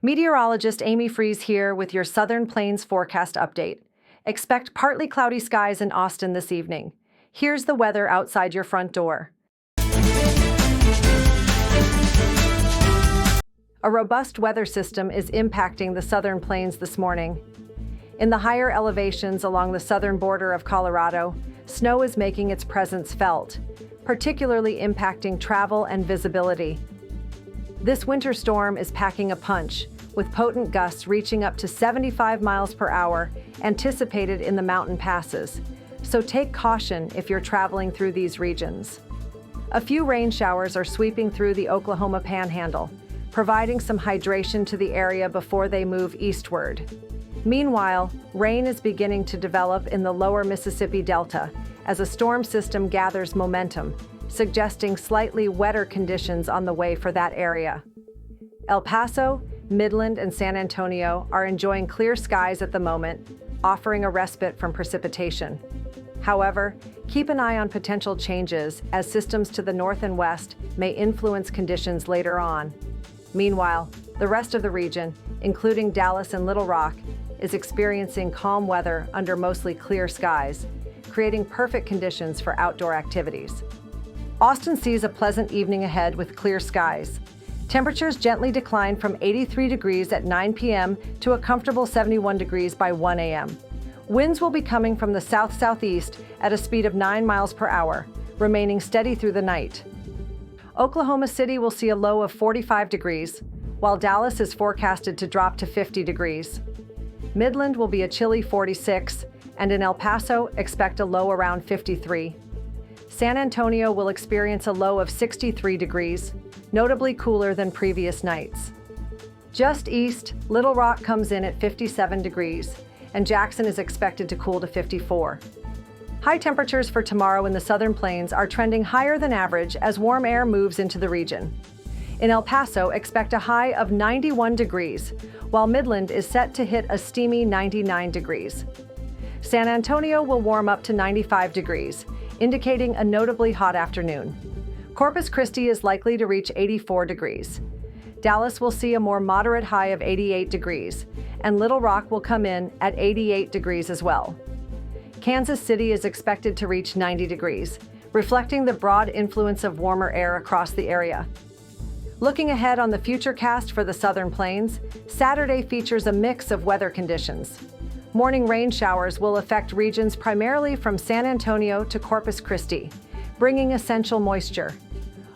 Meteorologist Amy Freeze here with your Southern Plains forecast update. Expect partly cloudy skies in Austin this evening. Here's the weather outside your front door. A robust weather system is impacting the Southern Plains this morning. In the higher elevations along the southern border of Colorado, snow is making its presence felt, particularly impacting travel and visibility. This winter storm is packing a punch, with potent gusts reaching up to 75 miles per hour anticipated in the mountain passes, so take caution if you're traveling through these regions. A few rain showers are sweeping through the Oklahoma Panhandle, providing some hydration to the area before they move eastward. Meanwhile, rain is beginning to develop in the lower Mississippi Delta as a storm system gathers momentum, suggesting slightly wetter conditions on the way for that area. El Paso, Midland, and San Antonio are enjoying clear skies at the moment, offering a respite from precipitation. However, keep an eye on potential changes as systems to the north and west may influence conditions later on. Meanwhile, the rest of the region, including Dallas and Little Rock, is experiencing calm weather under mostly clear skies, creating perfect conditions for outdoor activities. Austin sees a pleasant evening ahead with clear skies. Temperatures gently decline from 83 degrees at 9 p.m. to a comfortable 71 degrees by 1 a.m. Winds will be coming from the south-southeast at a speed of 9 miles per hour, remaining steady through the night. Oklahoma City will see a low of 45 degrees, while Dallas is forecasted to drop to 50 degrees. Midland will be a chilly 46, and in El Paso, expect a low around 53. San Antonio will experience a low of 63 degrees, notably cooler than previous nights. Just east, Little Rock comes in at 57 degrees, and Jackson is expected to cool to 54. High temperatures for tomorrow in the Southern Plains are trending higher than average as warm air moves into the region. In El Paso, expect a high of 91 degrees, while Midland is set to hit a steamy 99 degrees. San Antonio will warm up to 95 degrees, indicating a notably hot afternoon. Corpus Christi is likely to reach 84 degrees. Dallas will see a more moderate high of 88 degrees, and Little Rock will come in at 88 degrees as well. Kansas City is expected to reach 90 degrees, reflecting the broad influence of warmer air across the area. Looking ahead on the futurecast for the Southern Plains, Saturday features a mix of weather conditions. Morning rain showers will affect regions primarily from San Antonio to Corpus Christi, bringing essential moisture.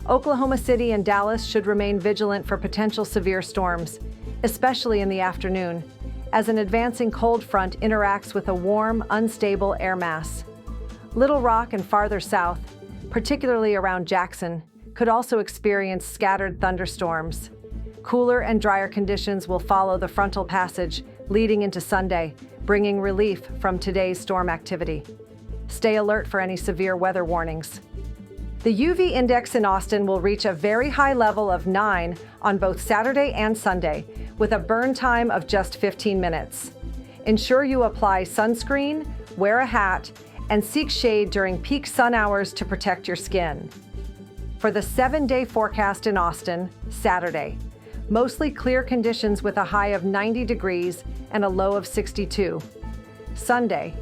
Oklahoma City and Dallas should remain vigilant for potential severe storms, especially in the afternoon, as an advancing cold front interacts with a warm, unstable air mass. Little Rock and farther south, particularly around Jackson, could also experience scattered thunderstorms. Cooler and drier conditions will follow the frontal passage, leading into Sunday, bringing relief from today's storm activity. Stay alert for any severe weather warnings. The UV index in Austin will reach a very high level of 9 on both Saturday and Sunday, with a burn time of just 15 minutes. Ensure you apply sunscreen, wear a hat, and seek shade during peak sun hours to protect your skin. For the 7-day forecast in Austin, Saturday, mostly clear conditions with a high of 90 degrees and a low of 62. Sunday,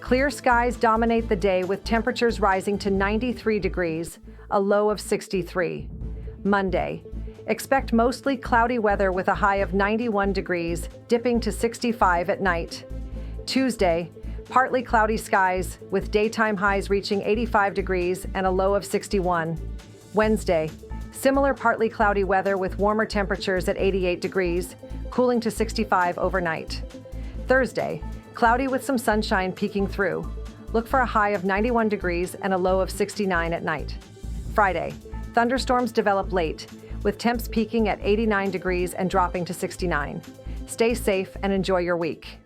clear skies dominate the day with temperatures rising to 93 degrees, a low of 63. Monday, expect mostly cloudy weather with a high of 91 degrees, dipping to 65 at night. Tuesday, partly cloudy skies with daytime highs reaching 85 degrees and a low of 61. Wednesday, similar partly cloudy weather with warmer temperatures at 88 degrees, cooling to 65 overnight. Thursday, cloudy with some sunshine peeking through. Look for a high of 91 degrees and a low of 69 at night. Friday, thunderstorms develop late, with temps peaking at 89 degrees and dropping to 69. Stay safe and enjoy your week.